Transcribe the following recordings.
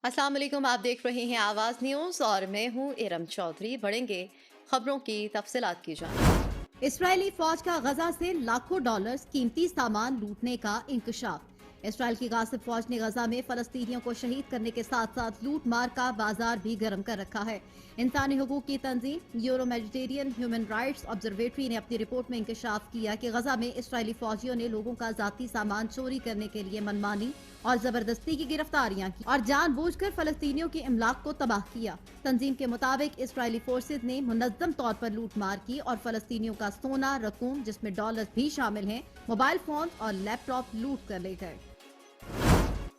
अस्सलाम वालेकुम। आप देख रहे हैं आवाज़ न्यूज़ और मैं हूं इरम चौधरी। बढ़ेंगे खबरों की तफसीलात की जानिब। इसराइली फौज का गजा से लाखों डॉलर्स कीमती सामान लूटने का इंकशाफ। इसराइल की गासिब फौज ने गजा में फलस्तीनियों को शहीद करने के साथ साथ लूट मार का बाजार भी गर्म कर रखा है। इंसानी हुकूक की तंजीम Euro Mediterranean Human Rights Observatory ने अपनी रिपोर्ट में इंकशाफ किया कि गजा में इसराइली फौजियों ने लोगों का जाती सामान चोरी करने के लिए मनमानी और जबरदस्ती की गिरफ्तारियां की और जानबूझकर फलस्तीनियों की इमलाक को तबाह किया। तंजीम के मुताबिक इसराइली फोर्सेज ने मुनज्जम तौर पर लूटमार की और फलस्तीनियों का सोना, रकूम जिसमें डॉलर भी शामिल हैं, मोबाइल फोन और लैपटॉप लूट कर ले गए।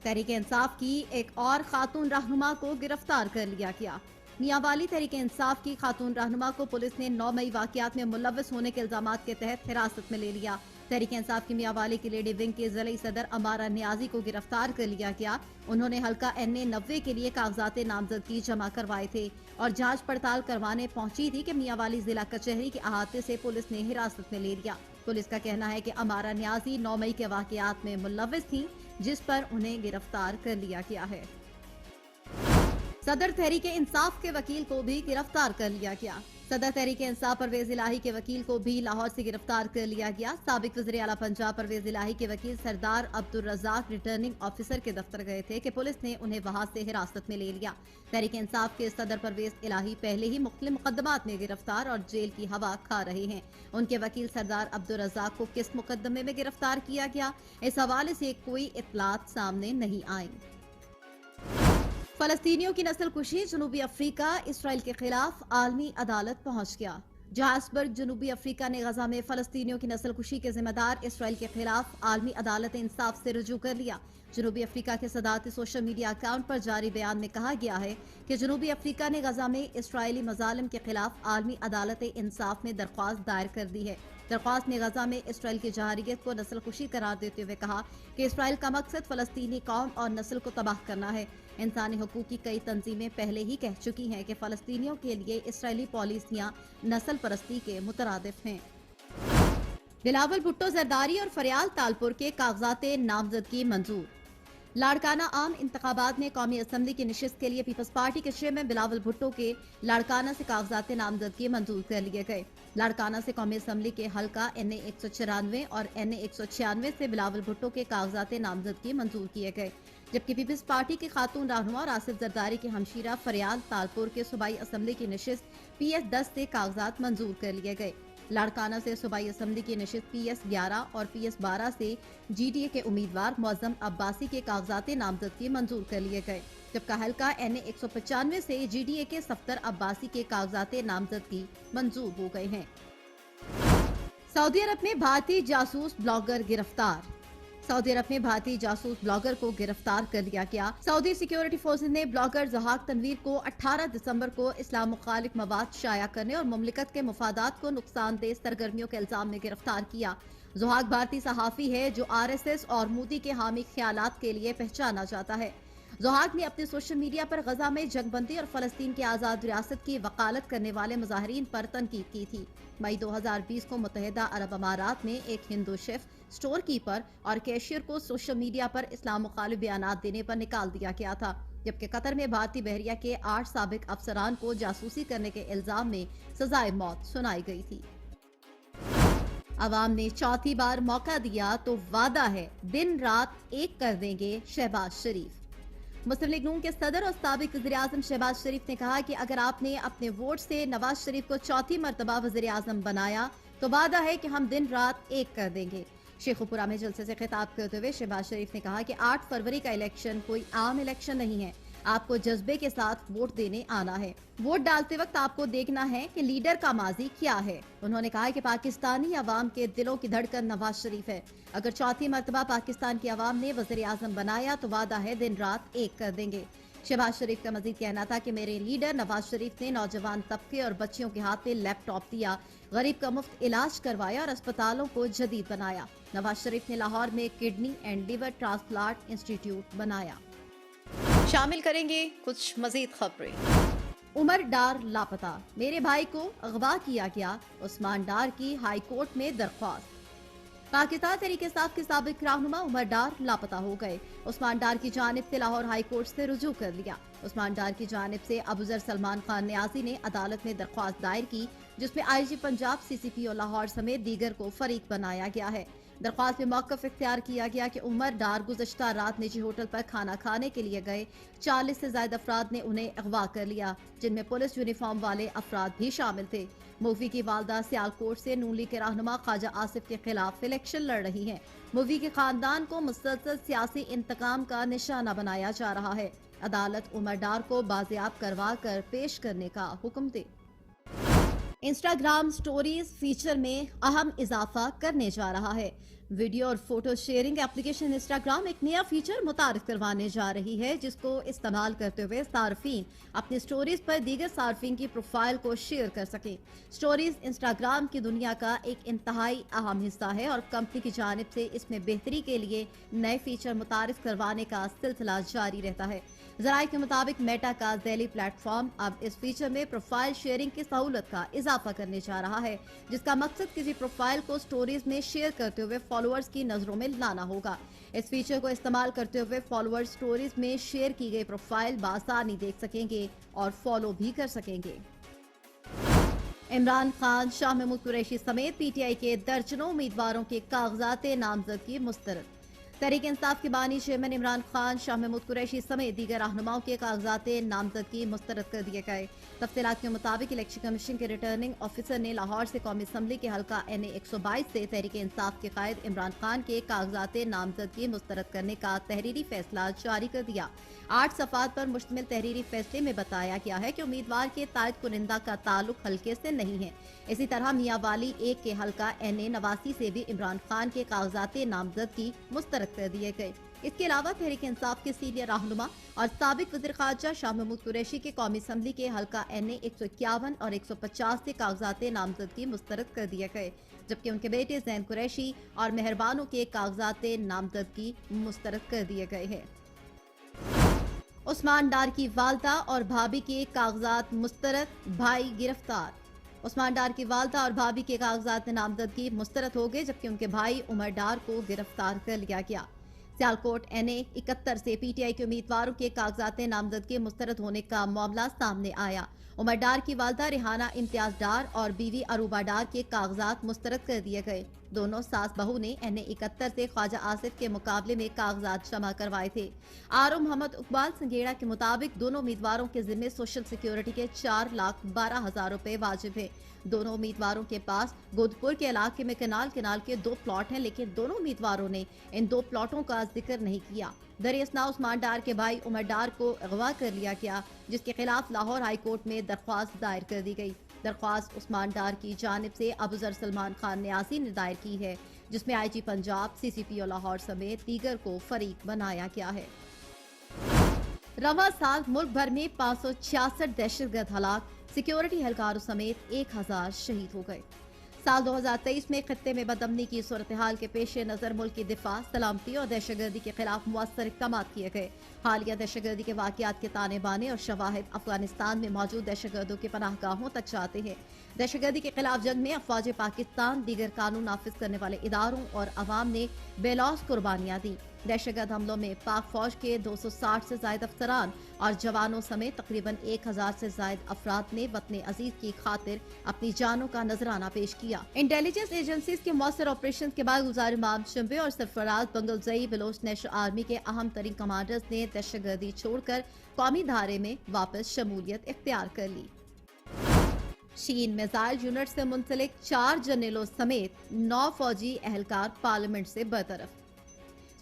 तहरीक इंसाफ की एक और खातून रहनुमा को गिरफ्तार कर लिया गया। मियांवाली तहरीक इंसाफ की खातून रहनुमा को पुलिस ने 9 मई वाकयात में मुलव्वस होने के इल्जामात के तहत हिरासत में ले लिया। तहरीक इंसाफ की मियांवाली की लेडी विंग के जिले सदर अमारा नियाजी को गिरफ्तार कर लिया गया। उन्होंने हल्का NA 90 के लिए कागजात नामजदगी जमा करवाए थे और जांच पड़ताल करवाने पहुंची थी कि मियांवाली जिला कचहरी के अहाते से पुलिस ने हिरासत में ले लिया। पुलिस का कहना है कि अमारा नियाजी 9 मई के वाकयात में मुलव्वस थी, जिस पर उन्हें गिरफ्तार कर लिया गया है। सदर तहरीक इंसाफ के वकील को भी गिरफ्तार कर लिया गया। सदर तहरीक इंसाफ परवेज इलाही के वकील को भी लाहौर से गिरफ्तार कर लिया गया। साबिक वज़ीर आला पंजाब परवेज इलाही के वकील सरदार अब्दुल रज़ाक रिटर्निंग ऑफिसर के दफ्तर गए थे कि पुलिस ने उन्हें वहां से हिरासत में ले लिया। तहरीक इंसाफ के सदर परवेज इलाही पहले ही मुख्तलिफ मुकदमात में गिरफ्तार और जेल की हवा खा रहे हैं। उनके वकील सरदार अब्दुल रज़ाक को किस मुकदमे में गिरफ्तार किया गया, इस हवाले से कोई इत्तलात सामने नहीं आई। फलस्तीनियों की नस्ल कुशी जनूबी अफ्रीका इसराइल के खिलाफ आलमी अदालत पहुंच गया। जोहान्सबर्ग जनूबी अफ्रीका ने गजा में फलस्तीनियों की नस्ल कुशी के जिम्मेदार इसराइल के खिलाफ आलमी अदालत इंसाफ से रुजू कर लिया। जनूबी अफ्रीका के सदारती सोशल मीडिया अकाउंट पर जारी बयान में कहा गया है कि जनूबी अफ्रीका ने गजा में इसराइली मजालिम के खिलाफ आलमी अदालत इंसाफ में दरख्वास्त दायर कर दी है। दरख्वास्त में गजा में इसराइल की जहारियत को नस्ल कुशी करार देते हुए कहा कि इसराइल का मकसद फलस्तीनी कौम और नस्ल को तबाह करना है। इंसानी हुकूक की कई तंजीमें पहले ही कह चुकी हैं कि फलस्तीनियों के लिए इसराइली पॉलिसियां नस्ल परस्ती के मुतरादिफ हैं। बिलावल भुट्टो जरदारी और फरियाल तालपुर के कागजात नामजदगी मंजूर। लाड़काना आम इंतखाबात में कौमी असम्बली की नशिस्त के लिए पीपल्स पार्टी के चेयरमैन बिलावल भुट्टो के लाड़काना से कागजात नामजदगी मंजूर कर लिए गए। लाड़काना से कौमी असम्बली के हल्का NA 194 और NA 196 से बिलावल भुट्टो के कागजात नामजदगी मंजूर किए गए, जबकि पीपल्स पार्टी के खातून रहनुमा और आसिफ जरदारी के हमशीरा फरियाल तालपुर के सूबाई असम्बली की नशिस्त PS 10 से कागजात मंजूर कर लिए गए। लाड़काना से सूबाई असम्बली की नशिस्त PS 11 और PS 12 से GDA के उम्मीदवार मौजम अब्बासी के कागजात नामजदगी मंजूर कर लिए गए, जबकि हल्का NA 195 से GDA के सफ्तर अब्बासी के कागजात नामजदगी मंजूर हो गए हैं। सऊदी अरब में भारतीय जासूस ब्लॉगर गिरफ्तार। सऊदी अरब में भारतीय जासूस ब्लॉगर को गिरफ्तार कर लिया गया। सऊदी सिक्योरिटी फोर्सेज ने ब्लॉगर ज़हाक तनवीर को 18 दिसंबर को इस्लाम मुखालिफ मवाद शाया करने और मुमलिकत के मुफादात को नुकसानदेह सरगर्मियों के इल्जाम में गिरफ्तार किया। ज़हाक भारतीय सहाफ़ी है जो RSS और मोदी के हामी ख्यालात के लिए पहचाना जाता है। ज़हाक ने अपने सोशल मीडिया पर गजा में जंगबंदी और फलस्तीन की आज़ाद रियासत की वकालत करने वाले मुजाहिरीन पर तनकीद की थी। मई 2020 को मुत्तहिदा अरब अमारात में एक हिंदू शेफ, स्टोर कीपर और कैशियर को सोशल मीडिया पर इस्लाम मुखालिफ बयानात देने पर निकाल दिया गया था, जबकि कतर में भारतीय बहरिया के 8 साबिक अफसरान को जासूसी करने के इल्जाम में सजाए मौत सुनाई गई थी। अवाम ने चौथी बार मौका दिया तो वादा है दिन रात एक कर देंगे शहबाज शरीफ। मुस्लिम लीग नून के सदर और साबिक वज़ीर आज़म शहबाज शरीफ ने कहा कि अगर आपने अपने वोट से नवाज शरीफ को चौथी मरतबा वज़ीर आज़म बनाया तो वादा है कि हम दिन रात एक कर देंगे। शेखुपुरा में जलसे से खिताब करते हुए शहबाज शरीफ ने कहा कि 8 फरवरी का इलेक्शन कोई आम इलेक्शन नहीं है, आपको जज्बे के साथ वोट देने आना है। वोट डालते वक्त आपको देखना है कि लीडर का माजी क्या है। उन्होंने कहा कि पाकिस्तानी अवाम के दिलों की धड़कन नवाज शरीफ है। अगर चौथी मरतबा पाकिस्तान की अवाम ने वज़ीर आज़म बनाया तो वादा है दिन रात एक कर देंगे। शहबाज शरीफ का मजीद कहना था कि मेरे लीडर नवाज शरीफ ने नौजवान तबके और बच्चियों के हाथ में लैपटॉप दिया, गरीब का मुफ्त इलाज करवाया और अस्पतालों को जदीद बनाया। नवाज शरीफ ने लाहौर में kidney and liver transplant institute बनाया। शामिल करेंगे कुछ मजीद खबरें। उमर डार लापता, मेरे भाई को अगवा किया गया, उस्मान डार की हाई कोर्ट में दरख्वास्त। पाकिस्तान तहरीक इंसाफ के साबिक रहनुमा उमर डार लापता हो गए। उस्मान डार की जानिब से लाहौर हाई कोर्ट से रुजू कर लिया। उस्मान डार की जानिब से अबूजर सलमान खान न्याजी ने अदालत में दरख्वास्त दायर की, जिसमें आईजी पंजाब, सीसीपी और लाहौर समेत दीगर को फरीक बनाया गया है। दरख्वास्त में मौक़िफ़ इख्तियार किया गया कि उमर डार गुज़श्ता रात निजी होटल पर खाना खाने के लिए गए। 40 से ज्यादा अफराद ने उन्हें अगवा कर लिया, जिनमें पुलिस यूनिफॉर्म वाले अफराद भी शामिल थे। मूवी की वालदा सियालकोट से नून लीग के रहनुमा ख्वाजा आसिफ के खिलाफ इलेक्शन लड़ रही हैं। मूवी के खानदान को मुसलसल सियासी इंतकाम का निशाना बनाया जा रहा है। अदालत उमर डार को बाजियाब करवा कर पेश करने का हुक्म दे। इंस्टाग्राम स्टोरीज फीचर में अहम इजाफा करने जा रहा है। वीडियो और फोटो शेयरिंग एप्लीकेशन इंस्टाग्राम एक नया फीचर मुतारिफ करवाने जा रही है, जिसको इस्तेमाल करते हुए सार्फिन अपनी स्टोरीज पर दीगर सार्फिन की प्रोफाइल को शेयर कर सकें। स्टोरीज इंस्टाग्राम की दुनिया का एक इंतहाई अहम हिस्सा है और कंपनी की जानिब से इसमें बेहतरी के लिए नए फीचर मुतारिफ करवाने का सिलसिला जारी रहता है। ज़राए के मुताबिक मेटा का ज़ैली प्लेटफॉर्म अब इस फीचर में प्रोफाइल शेयरिंग की सहूलत का इजाफा करने जा रहा है, जिसका मकसद किसी प्रोफाइल को स्टोरीज में शेयर करते हुए फॉलोअर्स की नजरों में लाना होगा। इस फीचर को इस्तेमाल करते हुए फॉलोअर्स स्टोरीज में शेयर की गई प्रोफाइल बासानी देख सकेंगे और फॉलो भी कर सकेंगे। इमरान खान, शाह महमूद कुरैशी समेत पीटीआई के दर्जनों उम्मीदवारों के कागजात नामजदगी मुस्तरद। तहरीक इंसाफ के बानी चेयरमैन इमरान खान, शाह महमूद कुरैशी समेत दीगर रहनुमाओं के कागजात नामजदगी मुस्तरद कर दिए गए। तफसीलात के मुताबिक इलेक्शन कमीशन के रिटर्निंग ऑफिसर ने लाहौर से कौमी असम्बली के हल्का NA 122 से तहरीक इंसाफ के कायद इमरान खान के कागजात नामजदगी मुस्तरद करने का तहरीरी फैसला जारी कर दिया। 8 सफ़ात पर मुश्तमिल तहरीरी फैसले में बताया गया है कि उम्मीदवार के तायद कुनिंदा का ताल्लुक हल्के से नहीं है। इसी तरह मियांवाली 1 के हल्का NA 89 से भी इमरान खान के कागजात नामजदगी मुस्तरद कर दिए गए। इसके अलावा तहरीक इंसाफ के सीनियर रहनुमा और साबिक वज़ीर ख़ारजा शाह महमूद कुरैशी के कौमी असम्बली के हल्का NA 151 और 150 से कागजात नामजदगी मुस्तरद कर दिए गए, जबकि उनके बेटे ज़ैन कुरैशी और मेहरबानों के कागजात नामजदगी मुस्तरद कर दिए गए हैं। उस्मान डार की वालदा और भाभी के कागजात मुस्तरद, भाई गिरफ्तार। उस्मान डार की वालदा और भाभी के कागजात नामजदगी मुस्तरद हो गए, जबकि उनके भाई उमर डार को गिरफ्तार कर लिया गया। सियालकोट NA 71 से पीटीआई के उम्मीदवारों के कागजात नामजदगी मुस्तरद होने का मामला सामने आया। उमर डार की वालदा रिहाना इम्तियाज डार और बीवी अरूबा डार के कागजात मुस्तरद कर दिए गए। दोनों सास बहू ने NA 71 से ख्वाजा आसिफ के मुकाबले में कागजात जमा करवाए थे। आर.ओ. मोहम्मद इकबाल संगेड़ा के मुताबिक दोनों उम्मीदवारों के जिम्मे सोशल सिक्योरिटी के 4,12,000 रुपए वाजिब है। दोनों उम्मीदवारों के पास गोदपुर के इलाके में कनाल के 2 प्लॉट हैं, लेकिन दोनों उम्मीदवारों ने इन 2 प्लॉटों का जिक्र नहीं किया। दरियासना उस्मान डार के भाई उमर डार को अगवा कर लिया गया, जिसके खिलाफ लाहौर हाई कोर्ट में दरख्वास्त दायर कर दी गई। दरख्वास्त उस्मान डार की जानिब से अबूजर सलमान खान न्याजी ने दायर की है, जिसमें आईजी पंजाब, CCP और लाहौर समेत दीगर को फरीक बनाया गया है। रवा साल मुल्क भर में 566 दहशतगर्द हलाक, सिक्योरिटी एहलकारों समेत 1000 शहीद हो गए। साल 2023 में खत्ते में बदअमनी की सूरत हाल के पेश नज़र मुल्क की दिफा, सलामती और दहशतगर्दी के खिलाफ मुअस्सर इक़दाम किए गए। हालिया दहशतगर्दी के वाक़यात के ताने बाने और शवाहिद अफगानिस्तान में मौजूद दहशतगर्दों के पनाहगाहों तक जाते हैं। दहशतगर्दी के खिलाफ जंग में अफवाज पाकिस्तान, दीगर कानून नाफिज करने वाले इदारों और अवाम ने बेलौस कुर्बानियाँ दी। दहशतगर्द हमलों में पाक फौज के 260 से ज्यादा अफसरान और जवानों समेत तकरीबन 1000 से ज्यादा अफराद ने वतन अजीज की खातिर अपनी जानों का नजराना पेश किया। इंटेलिजेंस एजेंसीज के मौसर ऑपरेशन के बाद गुलजार इमाम शंबे और Sarfaraz Bangulzai Bloch national army के अहम तरीन कमांडर्स ने दहशतगर्दी छोड़कर कौमी धारे में वापस शमूलियत इख्तियार कर ली। चीन मिसाइल यूनिट से मुंसलिक 4 जनरलों समेत 9 फौजी एहलकार पार्लियामेंट से बरतरफ।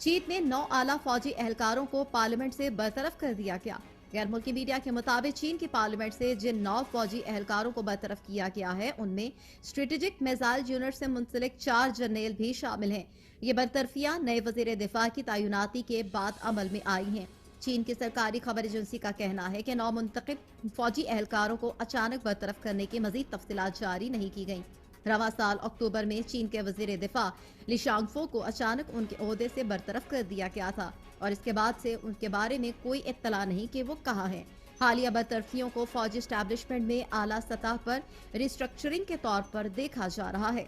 चीन में 9 आला फौजी एहलकारों को पार्लियामेंट से बरतरफ कर दिया गया। गैर मुल्की मीडिया के मुताबिक चीन की पार्लियामेंट से जिन 9 फौजी एहलकारों को बरतरफ किया गया है, उनमें स्ट्रेटेजिक मिसाइल यूनिट से मुंसलिक 4 जनरल भी शामिल हैं। ये बरतरफियां नए वजीर दिफा की तैनाती के बाद अमल में आई हैं। चीन की सरकारी खबर एजेंसी का कहना है कि 9 मुंतखब फौजी एहलकारों को अचानक बरतरफ करने की मजीद तफसीलात जारी नहीं की गई। रवा साल अक्टूबर में चीन के वजीर दिफा ली शांगफो को अचानक उनके ओहदे से बरतरफ कर दिया गया था और इसके बाद से उनके बारे में कोई इत्तला नहीं कि वो कहाँ हैं। हालिया बरतरफियों को फौजी एस्टैब्लिशमेंट में आला सतह पर रिस्ट्रक्चरिंग के तौर पर देखा जा रहा है।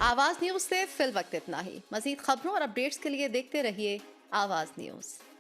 آواز نیوز سے فی الوقت اتنا ہی۔ مزید خبروں اور اپڈیٹس کے لیے دیکھتے رہیے آواز نیوز۔